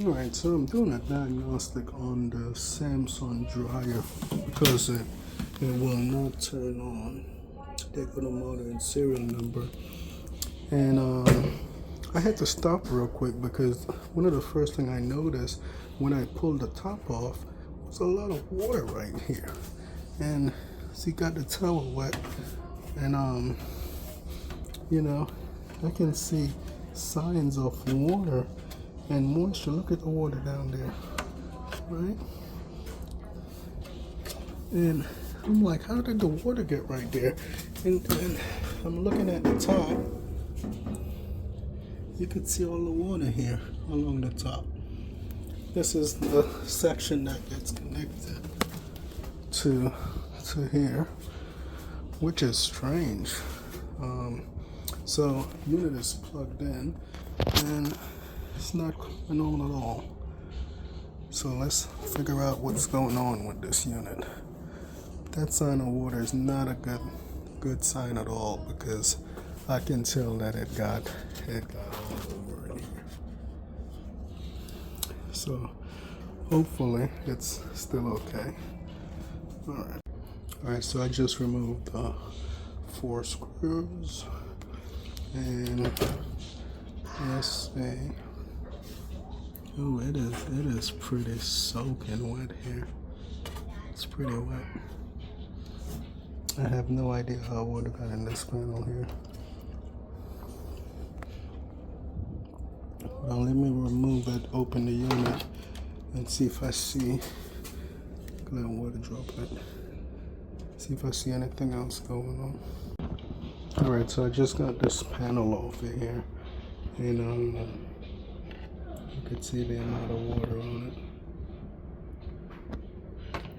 Alright, so I'm doing a diagnostic on the Samsung dryer because it will not turn on. They're gonna monitor serial number, and I had to stop real quick because one of the first thing I noticed when I pulled the top off was a lot of water right here, and see, got the towel wet, and you know, I can see signs of water and moisture. Look at the water down there, right? And I'm like, how did the water get right there? And then I'm looking at the top. You can see all the water here along the top. This is the section that gets connected to here, which is strange. So unit is plugged in and it's not coming on at all. So let's figure out what's going on with this unit. That sign of water is not a good sign at all, because I can tell that it got all over in here. So hopefully it's still okay. Alright, so I just removed 4 screws, and let's see. Oh, it is pretty soaking wet here. It's pretty wet. I have no idea how water got in this panel here. Now let me remove it, open the unit, and see if I see that water droplet. See if I see anything else going on. Alright, so I just got this panel off of here, and you can see the amount of water on it.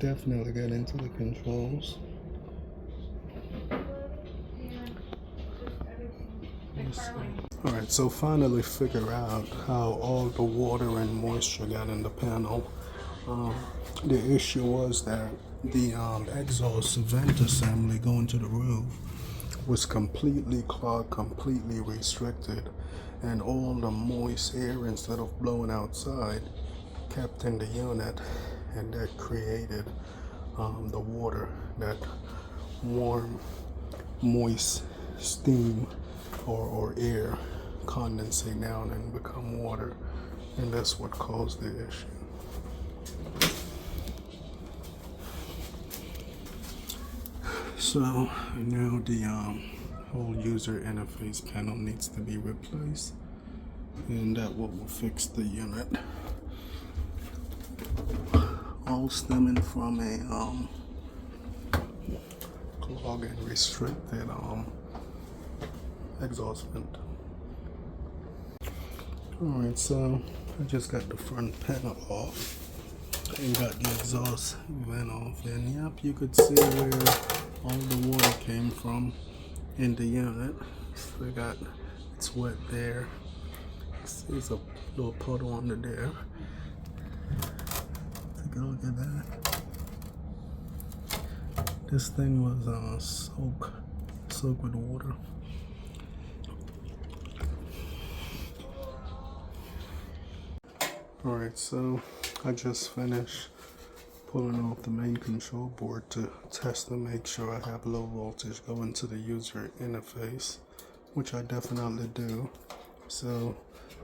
Definitely got into the controls. Alright, so finally figure out how all the water and moisture got in the panel. The issue was that the exhaust vent assembly going to the roof was completely clogged, completely restricted, and all the moist air, instead of blowing outside, kept in the unit, and that created the water, that warm, moist steam or air condensate down and become water, and that's what caused the issue. So now the whole user interface panel needs to be replaced, and that will fix the unit. All stemming from a clogged and restricted exhaust vent. Alright, so I just got the front panel off and got the exhaust vent off, and yep, you could see where all the water came from in the unit. So it's wet there. There's a little puddle under there. Take a look at that. This thing was soaked with water. Alright, so I just finished pulling off the main control board to test to make sure I have low voltage going to the user interface, which I definitely do. So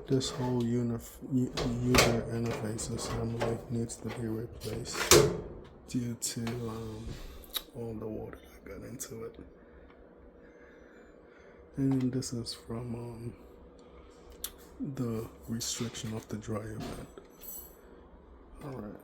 this whole user interface assembly needs to be replaced due to all the water that got into it. And this is from the restriction of the dryer vent. Alright.